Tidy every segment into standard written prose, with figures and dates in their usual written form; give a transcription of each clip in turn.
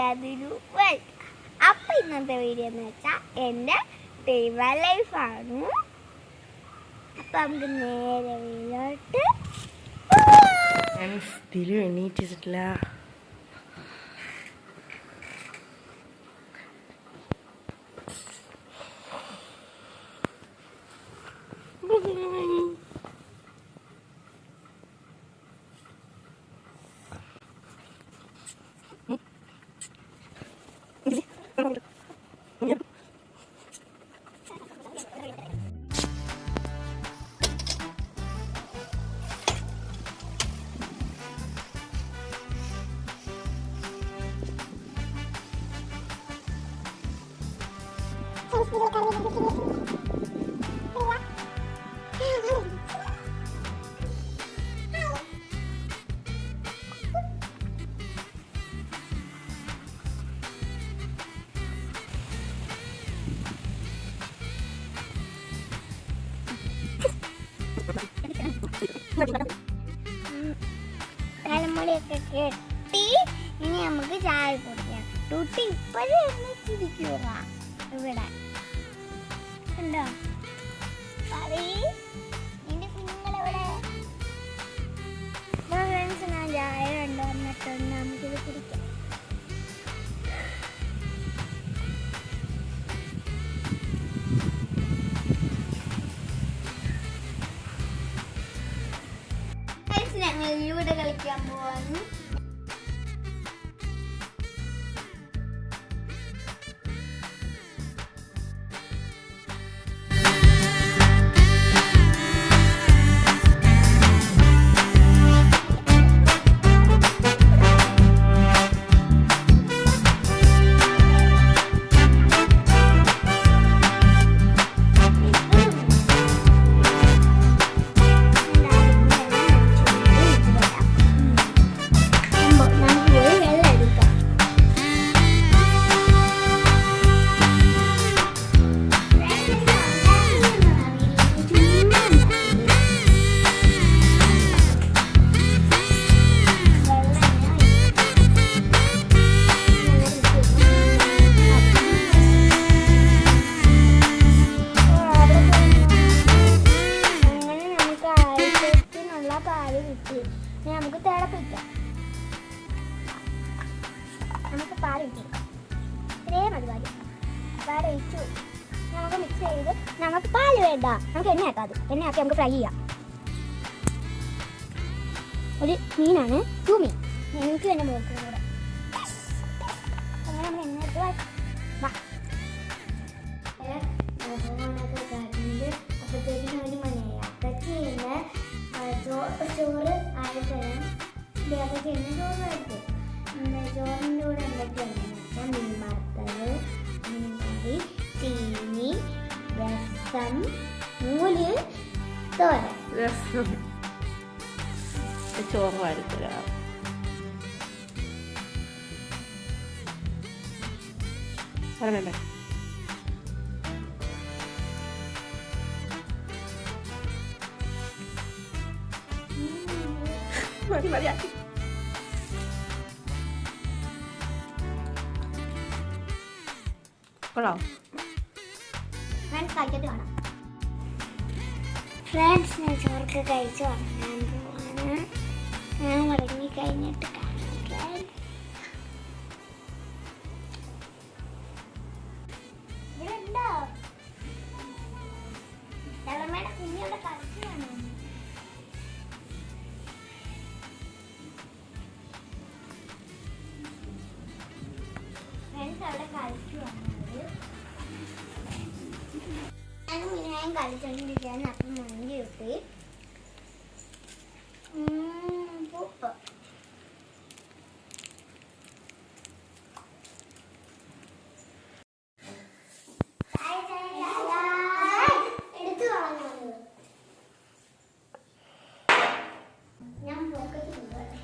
അതൊരു അപ്പം ഇന്നത്തെ വീഡിയോ എന്ന് വെച്ചാൽ എൻ്റെ ടൈം ലൈഫാണ്. അപ്പം നമുക്ക് നേരെ വീട്ടിലോട്ട് എണീറ്റിട്ടില്ല. തലമുടിയൊക്കെ കെട്ടി ഇനി നമുക്ക് ചായ കുടിക്കാം. ടൂട്ടി ഇപ്പോഴും എണ്ണിച്ചിരിക്കുക ഇവിടെ ഉണ്ടോ? നിന്റെ കുഞ്ഞുങ്ങളെവിടെ? ഫ്രണ്ട്സ്, ഞാൻ ചായ ഉണ്ടോ എന്നിട്ടൊന്ന് നമുക്കിത് കുടിക്കാം. ഞങ്ങൾ ലൂഡോ കളിക്കാൻ പോവാണ്. നമുക്ക് തിളപ്പിക്കാം. നമുക്ക് പാൽ ഒഴിച്ചെടുക്കാം. ഇത്രയും മതി പാല്. പാൽ ഒഴിച്ചു നമുക്ക് മിക്സ് ചെയ്ത്, നമുക്ക് പാല് വേണ്ട, നമുക്ക് എണ്ണ ആക്കാം. എണ്ണയാക്കി നമുക്ക് ഫ്രൈ ചെയ്യാം. ഒരു മീനാണ് തൂമീൻ. എനിക്ക് തന്നെ നോക്കുന്നത് കൂടെ അങ്ങനെ നമ്മൾ എണ്ണ എടുത്ത് വാ. അപ്പോഴത്തേക്കും ഒരു മണിയായി. അപ്പച്ചീന്ന് ചോറ് ആയിത്തരം ദേവതീന്ന് ചോറ് എടുത്തു. ചോറിൻ്റെ കൂടെ എന്തൊക്കെയാണെന്ന് വെച്ചാൽ മീൻ വറുത്തത്, മീൻ കറി, ചീനി, രസം, നൂല്, തോരൻ. രസം ചോറ് വരത്തില്ല. പറഞ്ഞേ മതി മതിയാക്കി. കൊള്ളാം. ഫ്രണ്ട്സ്, ഞാൻ ചോറൊക്കെ കഴിച്ച് ഉറങ്ങാൻ പോവാണ്. ഞാൻ ഉറങ്ങി കഴിഞ്ഞിട്ട് കാണാം. ഇവിടെ ഉണ്ടോ? തലമ്മയുടെ കുഞ്ഞിവിടെ കളിച്ചു കാണാം. ഫ്രണ്ട്സ് അവിടെ കളിച്ചു വന്നത് ഞാനും മീനായും കളിച്ചോണ്ടിരിക്കുകയാണ്. അപ്പം മന്തി കിട്ടി. പൂപ്പ് എടുത്തു കളഞ്ഞു. ഞാൻ പോക്കറ്റ് കൊണ്ടുപോകട്ടെ.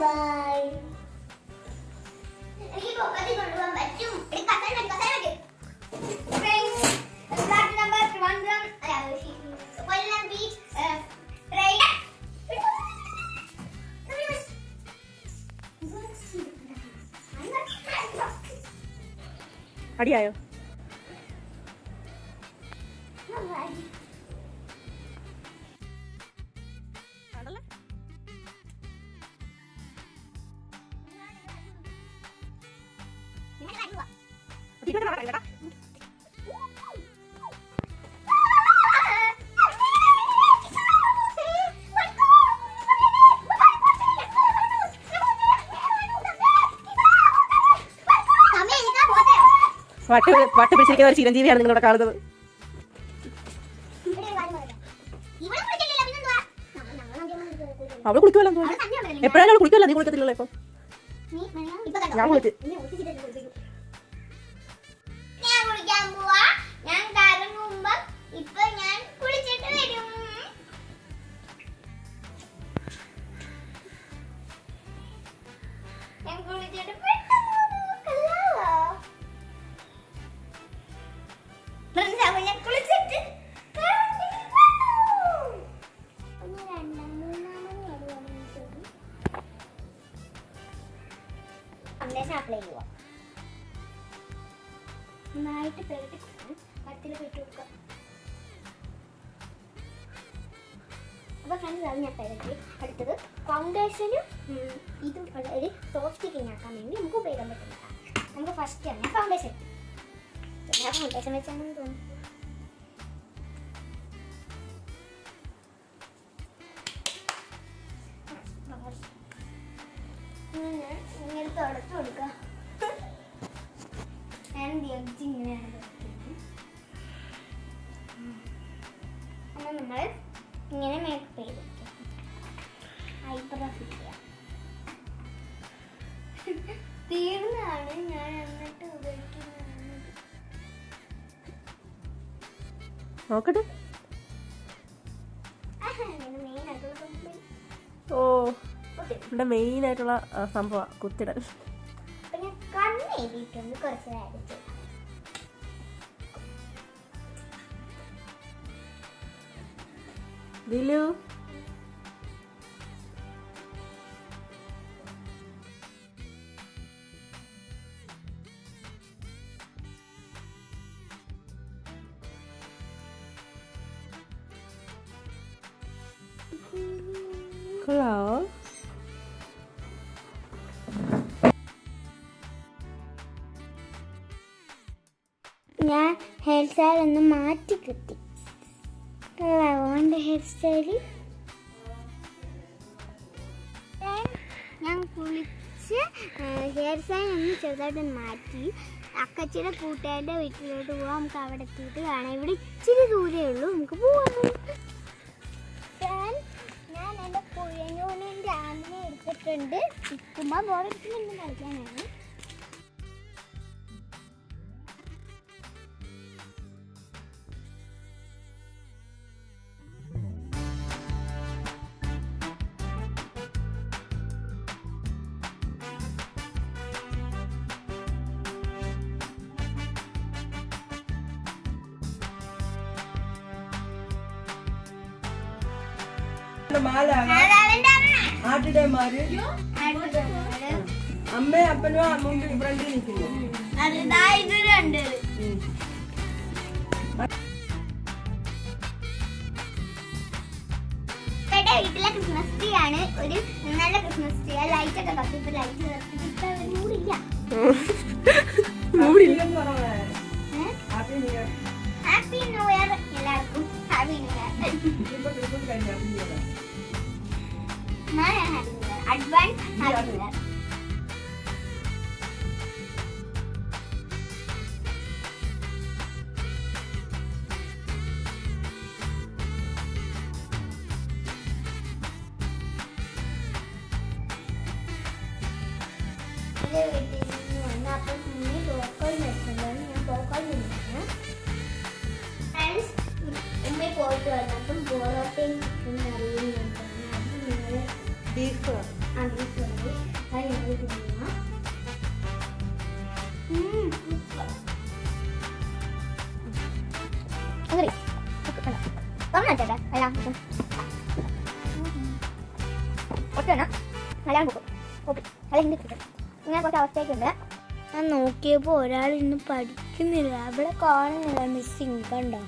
ബൈ. എനിക്ക് പോക്കറ്റ് കൊണ്ടുപോകാൻ പറ്റും. അടിയായോ? വട്ട് പിടിച്ചിരിക്കുന്ന ഒരു ചിരഞ്ജീവിയാണ് നിങ്ങളിവിടെ കാണുന്നത്. അവള് കുളിക്കുമല്ലോ തോന്നുന്നു. എപ്പോഴാണ് അവൾ കുളിക്കുമല്ലോ? നീ കുളിക്കത്തില്ലല്ലോ ഇപ്പൊ. ഞാൻ കുളിച്ചു. ഞാൻ കുളിക്കാൻ പോവാ. ഞാൻ കറങ്ങുമ്പോ ഇപ്പൊ ഞാൻ കുളിച്ചിട്ട് വരും. ഞാൻ കുളിച്ചിട്ട് ഞാൻ കുളിച്ചിട്ട് അപ്ലൈ ചെയ്യുക. നന്നായിട്ട് പെരട്ടി കത്തിൽ പെട്ടി കൊടുക്കുക. അപ്പോൾ ഫ്രണ്ട്സ് അത് ഞാൻ പെരട്ടി. അടുത്തത് ഫൗണ്ടേഷനും ഇതും ഒരു സോഫ്റ്റ് ക്ലീൻ ആക്കാൻ വേണ്ടി നമുക്ക് ഉപയോഗിക്കാൻ പറ്റുന്നതാണ്. നമുക്ക് ഫസ്റ്റ് തന്നെ ഫൗണ്ടേഷൻ ഫൗണ്ടേഷൻ വെച്ചാണെന്ന് തോന്നുന്നു. ഇങ്ങനെ തുടച്ചു കൊടുക്കുക. ഇങ്ങനെയാണ് അപ്പോൾ നമ്മൾ ഇങ്ങനെ മേക്കപ്പ് ചെയ്ത് ഐബ്രോ ഫിറ്റ് ചെയ്യാം. തീർന്നതാണ് ഞാൻ എന്നിട്ട് ഉപയോഗിക്കുന്നതാണ്. നോക്കട്ടെ. ഓ ഇവിടെ മെയിൻ ആയിട്ടുള്ള സംഭവം കുത്തിടൽ. അപ്പൊ ഞാൻ കണ്ണ് എഴുതിയിട്ടുണ്ട്. കുറച്ച് നേരം ദിലു കൊള്ളാവോ? ഞാൻ ഹെയർ സ്റ്റൈൽ ഒന്ന് മാറ്റി കിട്ടി. ഹെയർ സ്റ്റൈല് ഞാൻ കുളിച്ച് ഹെയർ സ്റ്റൈൽ ഒന്ന് ചെറുതായിട്ട് മാറ്റി. അക്കച്ചിയുടെ കൂട്ടുകാരുടെ വീട്ടിലോട്ട് പോവാം. നമുക്ക് അവിടെ എത്തിയിട്ട് കാണാം. ഇവിടെ ഇച്ചിരി ദൂരേ ഉള്ളൂ. നമുക്ക് പോവാം. ഞാൻ എൻ്റെ പുഴയൂണിൻ്റെ ഡാമിനെ എടുത്തിട്ടുണ്ട്. ചിക്കുമ്പോൾ ബോറടിക്കുന്നുണ്ട് കളിക്കാനാണ്. അമ്മ അപ്പനോ അമ്മ ഫ്രണ്ടിൽ നിൽക്കുന്നു. വീട്ടിലെ ക്രിസ്മസ് ട്രീ ആണ്. ഒരു നല്ല ക്രിസ്മസ് ട്രീ. ലൈറ്റ് ഒക്കെ കത്തി. ഇപ്പൊ ലൈറ്റ് മൂടില്ല. ഹാപ്പി ന്യൂ ഇയർ എല്ലാവർക്കും. Happy new year. Advance happy new year. അപ്പം മുന്നേ ബ്രോക്കോളി വെച്ചിട്ടുണ്ടായിരുന്നു. ഞാൻ ബ്രോക്കോളി നിന്നാണ് ഫ്രണ്ട്സ്. ഉമ്മ പോയിട്ട് വന്നപ്പം ബോറോട്ടയും അറിയുന്നുണ്ട്. അത് നിങ്ങൾ ബീഫ് അത് ഞങ്ങൾ തിന്നാം. ചേട്ടാ എല്ലാം ഒറ്റ മലയാളം ബുക്ക് ഓക്കെ. അല്ല ഹിന്ദി കിട്ടും. ഇങ്ങനെ കുറച്ച് അവസ്ഥയൊക്കെയുണ്ട്. ഞാൻ നോക്കിയപ്പോൾ ഒരാൾ ഇന്ന് പഠിക്കുന്നില്ല. അവിടെ കാണുന്നില്ല, മിസ്സിങ് കണ്ടോ.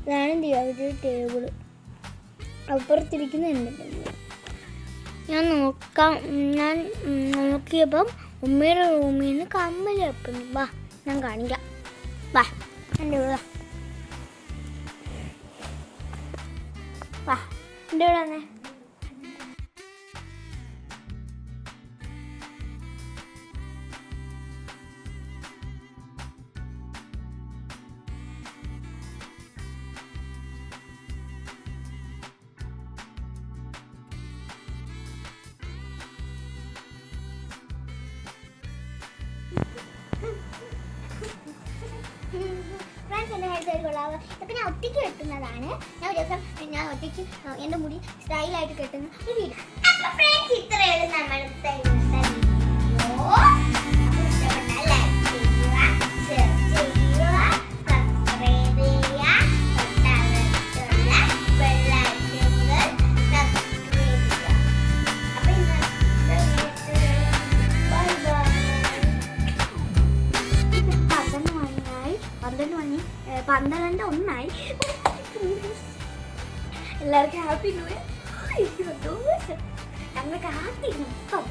ഇതാണ് ദിവ്യയുടെ ടേബിള്. അപ്പുറത്തിരിക്കുന്നുണ്ട്. ഞാൻ നോക്കിയപ്പം ഉമ്മയുടെ റൂമിൽ നിന്ന് കമ്മൽ വെക്കുന്നു. വാ ഞാൻ കാണിക്കാം. വാ എൻ്റെ ഇവിടെ വാ എൻ്റെ ഇവിടെ വന്നേ. ഫ്രണ്ട്സ്, എൻ്റെ ഹെയർ സ്റ്റൈൽ കൊള്ളാവുക. ഇതൊക്കെ ഞാൻ ഒറ്റയ്ക്ക് കെട്ടുന്നതാണ്. ഞാൻ ഒരു ദിവസം ഞാൻ ഒറ്റയ്ക്ക് എൻ്റെ മുടി സ്റ്റൈലായിട്ട് കെട്ടുന്ന ഒരു വീഡിയോ. അപ്പോൾ ഫ്രണ്ട്സ്, ഇത്രയാണ് നമ്മളുടെ ഇന്നത്തെ വീഡിയോ. അപ്പോൾ ഇഷ്ടപ്പെട്ടാൽ ലൈക്ക് ചെയ്യുക, ഷെയർ ചെയ്യുക, സബ്സ്ക്രൈബ് ചെയ്യുക, തൊട്ടടുത്തുള്ള ബെൽ ഐക്കൺ സബ്സ്ക്രൈബ് ചെയ്യുക. അപ്പോൾ ഇന്നത്തെ ബൈ ബൈ. 12:01 എല്ലാവർക്കും ഹാപ്പി ന്യൂ ഇയർ. ഞങ്ങൾക്ക് ഹാപ്പി മൊത്തം